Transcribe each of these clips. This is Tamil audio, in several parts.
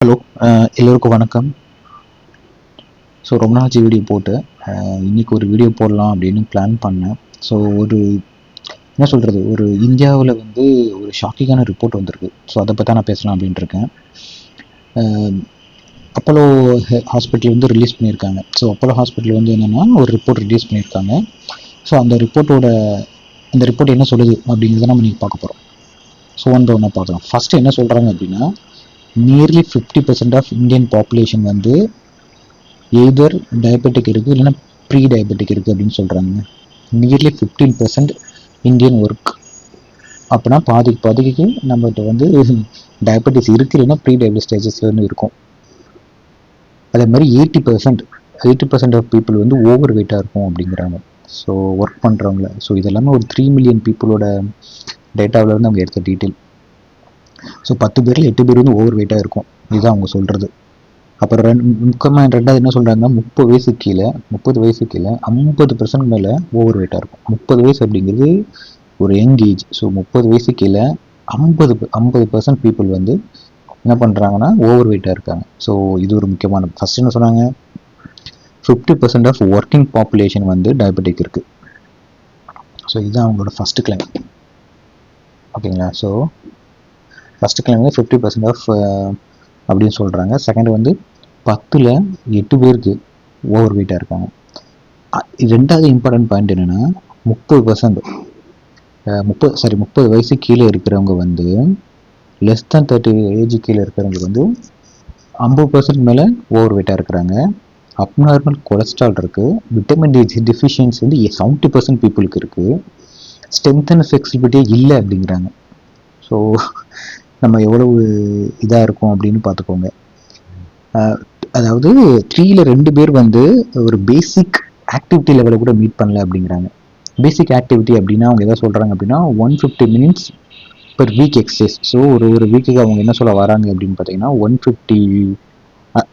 ஹலோ, எல்லோருக்கும் வணக்கம். ஸோ ரொம்ப நாளாச்சு வீடியோ போட்டு இன்றைக்கி ஒரு வீடியோ போடலாம் அப்படின்னு பிளான் பண்ணேன். ஸோ என்ன சொல்கிறது, ஒரு இந்தியாவில் வந்து ஒரு ஷாக்கிங்கான ரிப்போர்ட் வந்திருக்கு. ஸோ அதை பற்றி நான் பேசலாம் அப்படின்ட்டு இருக்கேன். அப்போலோ ஹாஸ்பிட்டல் வந்து ரிலீஸ் பண்ணியிருக்காங்க. ஸோ அப்போலோ ஹாஸ்பிட்டல் வந்து என்னென்னா ஒரு ரிப்போர்ட் ரிலீஸ் பண்ணியிருக்காங்க. ஸோ அந்த ரிப்போர்ட் என்ன சொல்லுது அப்படிங்கிறத நம்ம இன்றைக்கி பார்க்க போகிறோம். ஸோ ஒன்றா பார்க்கலாம். ஃபஸ்ட்டு என்ன சொல்கிறாங்க அப்படின்னா, நியர்லி 50% ஆஃப் இந்தியன் பாப்புலேஷன் வந்து எய்தர் டயபெட்டிக் இருக்குது இல்லைன்னா ப்ரீ டயபெட்டிக் இருக்குது அப்படின்னு சொல்கிறாங்க. Nearly 15% Indian work. அப்படின்னா பாதிக்கு நம்மகிட்ட வந்து டயபெட்டிஸ் இருக்குது இல்லைன்னா ப்ரீ டயபெட்டிக் ஸ்டேஜஸ்லேருந்து இருக்கும். அதே மாதிரி 80% ஆஃப் பீப்புள் வந்து ஓவர் வெயிட்டாக இருக்கும் அப்படிங்கிறாங்க. So work பண்ணுறவங்கள. ஸோ இதெல்லாமே ஒரு 3 மில்லியன் பீப்புளோட டேட்டாவில் இருந்து அவங்க எடுத்த டீட்டெயில். ஸோ 10 பேரில் 8 பேர் வந்து ஓவர் வெயிட்டாக இருக்கும். இதுதான் அவங்க சொல்கிறது. அப்புறம் முக்கியமாக ரெண்டாவது என்ன சொல்கிறாங்கன்னா, 30 வயசு கீழே 50% மேலே ஓவர் வெயிட்டாக இருக்கும். 30 வயசு அப்படிங்கிறது ஒரு யங் ஏஜ். ஸோ 30 வயசு கீழே 50% பீப்புள் வந்து என்ன பண்ணுறாங்கன்னா ஓவர் வெயிட்டாக இருக்காங்க. ஸோ இது ஒரு முக்கியமான. ஃபஸ்ட் என்ன சொன்னாங்க, 50% ஆஃப் ஒர்க்கிங் பாப்புலேஷன் வந்து டயபெட்டிக் இருக்குது. ஸோ இதுதான் அவங்களோட ஃபஸ்ட்டு கிளைம். ஓகேங்களா. ஸோ ஃபஸ்ட்டு கிளைம் வந்து 50% ஆஃப் அப்படின்னு சொல்கிறாங்க. செகண்ட் வந்து 10ல் 8 பேருக்கு ஓவர் வெயிட்டாக இருக்காங்க. ரெண்டாவது இம்பார்ட்டன்ட் பாயிண்ட் என்னென்னா, 30 வயசு கீழே இருக்கிறவங்க வந்து லெஸ் தேன் 30 ஏஜ் கீழே இருக்கிறவங்க வந்து 50% மேலே ஓவர் வெயிட்டாக இருக்கிறாங்க. அப்நார்மல் கொலஸ்ட்ரால் இருக்குது. விட்டமின் டி டெஃபிஷியன்சி வந்து 70% பீப்புளுக்கு இருக்குது. ஸ்ட்ரென்த் அண்ட் ஃப்ளெக்சிபிலிட்டியே இல்லை அப்படிங்கிறாங்க. ஸோ நம்ம எவ்வளவு இதாக இருக்கும் அப்படின்னு பார்த்துக்கோங்க. அதாவது 3ல் 2 பேர் வந்து ஒரு பேசிக் ஆக்டிவிட்டி லெவலை கூட மீட் பண்ணல அப்படிங்கிறாங்க. பேசிக் ஆக்டிவிட்டி அப்படின்னா அவங்க எதாவது சொல்கிறாங்க அப்படின்னா 150 minutes per week exercise. So ஒரு வீக்குக்கு அவங்க என்ன சொல்ல வராங்க அப்படின்னு பார்த்தீங்கன்னா 150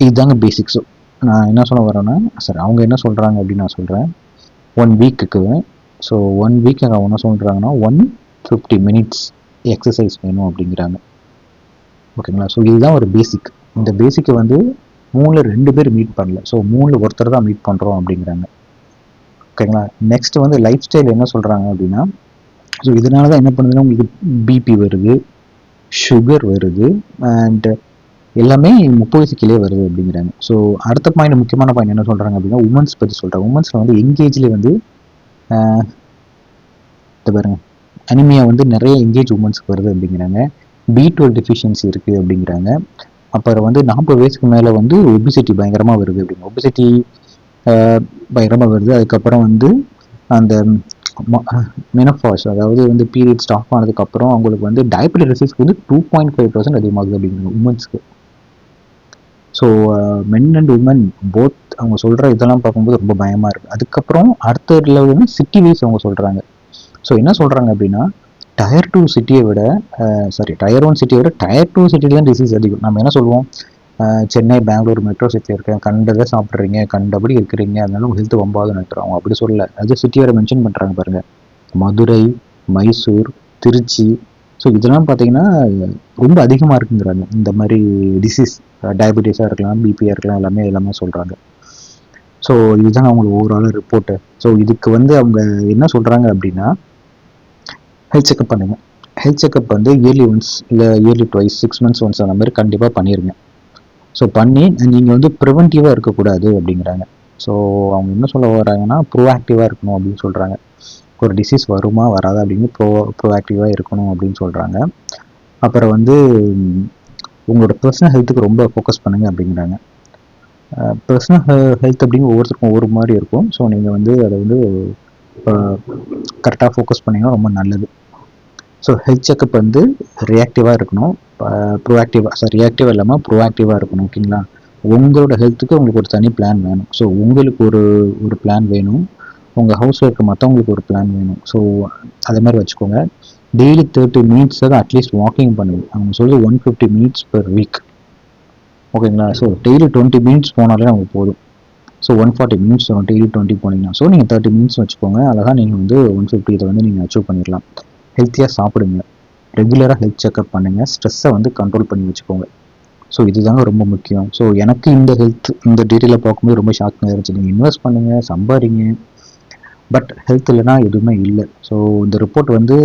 இதுதாங்க பேசிக். ஸோ நான் என்ன சொல்ல வரேன்னா, சார் அவங்க என்ன சொல்கிறாங்க அப்படின்னு நான் சொல்கிறேன். 1 வீக்குக்கு ஸோ 1 வீக் அவங்க என்ன சொல்கிறாங்கன்னா 150 minutes எக்ஸசைஸ் வேணும் அப்படிங்கிறாங்க. ஓகேங்களா. ஸோ இதுதான் ஒரு பேசிக். இந்த பேசிக்கை வந்து 3ல் 2 பேர் மீட் பண்ணல. ஸோ 3ல் ஒருத்தர் தான் மீட் பண்ணுறோம் அப்படிங்கிறாங்க. ஓகேங்களா. நெக்ஸ்ட் வந்து லைஃப் ஸ்டைல் என்ன சொல்கிறாங்க அப்படின்னா, ஸோ இதனால தான் என்ன பண்ணுதுன்னா உங்களுக்கு பிபி வருது, சுகர் வருது, அண்ட் எல்லாமே 30 வயசு கீழே வருது அப்படிங்கிறாங்க. ஸோ அடுத்த பாயிண்ட், முக்கியமான பாயிண்ட் என்ன சொல்கிறாங்க அப்படின்னா, உமன்ஸ் பற்றி சொல்கிறாங்க. உமன்ஸில் வந்து எங்கேஜ்லேயே வந்து பாருங்க, அனிமியா வந்து நிறைய எங்கேஜ் உமன்ஸ்க்கு வருது அப்படிங்கிறாங்க. B12 டெஃபிஷியன்சி இருக்குது அப்படிங்கிறாங்க. அப்புறம் வந்து 40 வயசுக்கு மேலே வந்து ஒபிசிட்டி பயங்கரமாக வருது அப்படிங்க. ஒபிசிட்டி பயங்கரமாக வருது. அதுக்கப்புறம் வந்து அந்த மெனோபாஸ், அதாவது வந்து பீரியட் ஸ்டாப் ஆனதுக்கப்புறம் அவங்களுக்கு வந்து டயபெட்டிக் ரிஸ்க் வந்து 2.5% அதிகமாகுது அப்படிங்கிறாங்க உமன்ஸ்க்கு. So men and women both அவங்க சொல்கிற இதெல்லாம் பார்க்கும்போது ரொம்ப பயமாக இருக்குது. அதுக்கப்புறம் அடுத்த லெவல் சிட்டி வைஸ் அவங்க சொல்கிறாங்க. ஸோ என்ன சொல்கிறாங்க அப்படின்னா, டயர் 1 சிட்டியை விட டயர் 2 சிட்டியில் தான் டிசீஸ் அதிகம். நம்ம என்ன சொல்லுவோம், சென்னை, பெங்களூர் மெட்ரோ சிட்டியில் இருக்கேன், கண்டதை சாப்பிட்றீங்க, கண்டபடி இருக்கிறீங்க, அதனால உங்கள் ஹெல்த் வம்பாதுன்னு நினைக்கிறோம். அவங்க அப்படி சொல்லலை. அது சிட்டியோட மென்ஷன் பண்ணுறாங்க பாருங்கள். மதுரை, மைசூர், திருச்சி, ஸோ இதெல்லாம் பார்த்தீங்கன்னா ரொம்ப அதிகமாக இருக்குங்கிறாங்க. இந்த மாதிரி டிசீஸ், டயபெட்டிஸாக இருக்கலாம், பிபியாக இருக்கலாம், எல்லாமே சொல்கிறாங்க. ஸோ இதுதான் அவங்களுக்கு ஓவரால் ரிப்போர்ட்டு. ஸோ இதுக்கு வந்து அவங்க என்ன சொல்கிறாங்க அப்படின்னா, ஹெல்த் செக்அப் பண்ணுங்கள். ஹெல்த் செக்அப் வந்து இயர்லி ஒன்ஸ் இல்லை இயர்லி ட்வைஸ், 6 months ஒன்ஸ் அந்த மாதிரி கண்டிப்பாக பண்ணிடுங்க. ஸோ பண்ணி நீங்கள் வந்து ப்ரிவென்டிவாக இருக்கக்கூடாது அப்படிங்கிறாங்க. ஸோ அவங்க என்ன சொல்ல வராங்கன்னா, ப்ரோஆக்டிவாக இருக்கணும் அப்படின்னு சொல்கிறாங்க. ஒரு டிசீஸ் வருமா வராதா அப்படின்னு ப்ரோஆக்டிவாக இருக்கணும் அப்படின்னு சொல்கிறாங்க. அப்புறம் வந்து உங்களோட பர்சனல் ஹெல்த்துக்கு ரொம்ப ஃபோக்கஸ் பண்ணுங்கள் அப்படிங்கிறாங்க. பர்சனல் ஹெல்த் அப்படின்னு ஒவ்வொருத்தருக்கும் ஒவ்வொரு மாதிரி இருக்கும். ஸோ நீங்கள் வந்து அதை வந்து கரெக்டாக ஃபோக்கஸ் பண்ணிங்கன்னா ரொம்ப நல்லது. ஸோ ஹெல்த் செக்அப் வந்து ரியாக்டிவாக இருக்கணும், ரியாக்டிவாக இல்லாமல் ப்ரோஆக்டிவாக இருக்கணும். ஓகேங்களா. உங்களோட ஹெல்த்துக்கு உங்களுக்கு ஒரு தனி பிளான் வேணும். ஸோ உங்களுக்கு ஒரு பிளான் வேணும், உங்கள் ஹவுஸில் இருக்க மற்றவங்களுக்கு ஒரு பிளான் வேணும். ஸோ அதே மாதிரி வச்சுக்கோங்க. டெய்லி 30 minutes அட்லீஸ்ட் வாக்கிங் பண்ணுங்கள். அவங்க சொல்லி 150 minutes பெர் வீக். ஓகேங்களா. ஸோ டெய்லி 20 minutes போனாலே நமக்கு போதும். ஸோ 140 minutes டெய்லி 20 போனீங்கன்னா, ஸோ நீங்கள் 30 minutes வச்சுக்கோங்க. அழகாக நீங்கள் வந்து 150 இதை வந்து நீங்கள் அச்சீவ் பண்ணிடலாம். ஹெல்த்தியாக சாப்பிடுங்க, ரெகுலராக ஹெல்த் செக்அப் பண்ணுங்கள், ஸ்ட்ரெஸ்ஸை வந்து கண்ட்ரோல் பண்ணி வச்சுக்கோங்க. ஸோ இதுதாங்க ரொம்ப முக்கியம். ஸோ எனக்கு இந்த ஹெல்த் இந்த டீட்டெயிலை பார்க்கும்போது ரொம்ப ஷாக்கிங்காக இருந்துச்சு. நீங்கள் இன்வெஸ்ட் பண்ணுங்கள், சம்பாதிங்க, பட் ஹெல்த் இல்லைனா எதுவுமே இல்லை. ஸோ இந்த ரிப்போர்ட் வந்து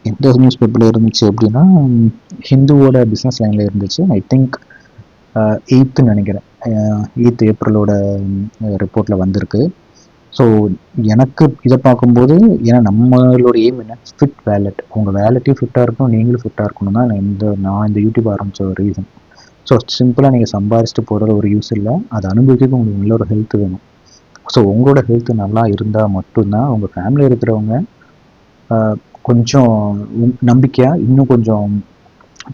எந்த நியூஸ் பேப்பரில் இருந்துச்சு அப்படின்னா, ஹிந்துவோட பிஸ்னஸ் லைனில் இருந்துச்சு. ஐ திங்க் 8th நினைக்கிறேன், 8th ஏப்ரலோட ரிப்போர்ட்டில் வந்திருக்கு. ஸோ எனக்கு இதை பார்க்கும்போது, ஏன்னா நம்மளோட எய்ம் என்ன, ஃபிட் வேலட். உங்கள் வேலட்டையும் ஃபிட்டாக இருக்கணும், நீங்களும் ஃபிட்டாக இருக்கணும் தான் நான் இந்த யூடியூப் ஆரம்பித்த ஒரு ரீசன். ஸோ சிம்பிளாக நீங்கள் சம்பாரிச்சிட்டு போகிறது ஒரு யூஸ் இல்லை, அதை அனுபவிக்கிறதுக்கு உங்களுக்கு நல்ல ஒரு ஹெல்த் வேணும். ஸோ உங்களோட ஹெல்த் நல்லா இருந்தால் மட்டும்தான் உங்கள் ஃபேமிலியில் இருக்கிறவங்க கொஞ்சம் நம்பிக்கையாக இன்னும் கொஞ்சம்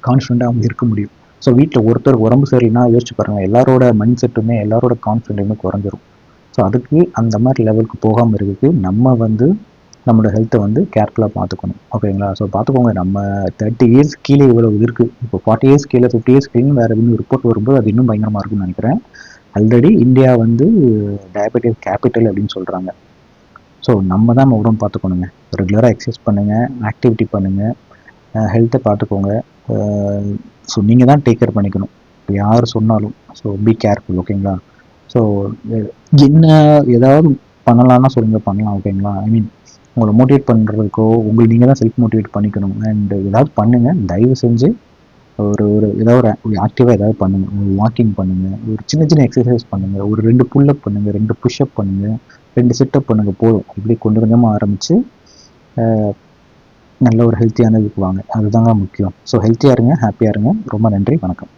கான்ஃபிடண்ட்டாக அவங்க இருக்க முடியும். ஸோ வீட்டில் ஒருத்தர் உடம்பு சரியில்லைன்னா யோசிச்சு பாருங்கள், எல்லாரோட மைண்ட் செட்டுமே எல்லாரோட கான்ஃபிடென்ட்டுமே குறைஞ்சிரும். ஸோ அதுக்கு அந்த மாதிரி லெவலுக்கு போகாமல் இருக்கிறதுக்கு நம்ம வந்து நம்மளோட ஹெல்த்தை வந்து கேர்ஃபுல்லாக பார்த்துக்கணும். ஓகேங்களா? ஸோ பார்த்துக்கோங்க, நம்ம 30 இயர்ஸ் கீழே இவ்வளோ இருக்குது. இப்போ 40 இயர்ஸ் கீழே 50 இயர்ஸ் கீழே வேறு இன்னும் ரிப்போர்ட் வரும்போது அது இன்னும் பயங்கரமாக இருக்கும்னு நினைக்கிறேன். ஆல்ரெடி இந்தியா வந்து டயபெட்டிஸ் கேபிட்டல் அப்படின்னு சொல்கிறாங்க. ஸோ நம்ம தான் நம்ம உடம்பு பார்த்துக்கணுங்க. ரெகுலராக எக்ஸசைஸ் பண்ணுங்கள், ஆக்டிவிட்டி பண்ணுங்கள், ஹெல்த்தை பார்த்துக்கோங்க. ஸோ நீங்கள் தான் டேக் கேர் பண்ணிக்கணும், இப்போ யார் சொன்னாலும். So be careful. ஓகேங்களா? ஸோ என்ன ஏதாவது பண்ணலான்னா சொல்லுங்கள், பண்ணலாம். ஓகேங்களா? ஐ மீன் உங்களை மோட்டிவேட் பண்ணுறதுக்கோ நீங்கள் தான் செல்ஃப் மோட்டிவேட் பண்ணிக்கணும். அண்ட் ஏதாவது பண்ணுங்கள், தயவு செஞ்சு ஒரு ஒரு ஏதாவது ஒரு ஆக்டிவாக ஏதாவது பண்ணுங்கள். ஒரு வாக்கிங் பண்ணுங்கள், ஒரு சின்ன சின்ன எக்ஸசைஸ் பண்ணுங்கள், ஒரு 2 புல்லப் பண்ணுங்கள், 2 புஷ்அப் பண்ணுங்கள், 2 சிட்டப் பண்ணுங்கள். போதும். இப்படி கொஞ்சம் கொஞ்சமாக ஆரம்பித்து நல்ல ஒரு ஹெல்த்தியான இதுக்கு வாங்க. அதுதாங்க முக்கியம். ஸோ ஹெல்த்தியாக இருங்க, ஹாப்பியாக இருங்க. ரொம்ப நன்றி, வணக்கம்.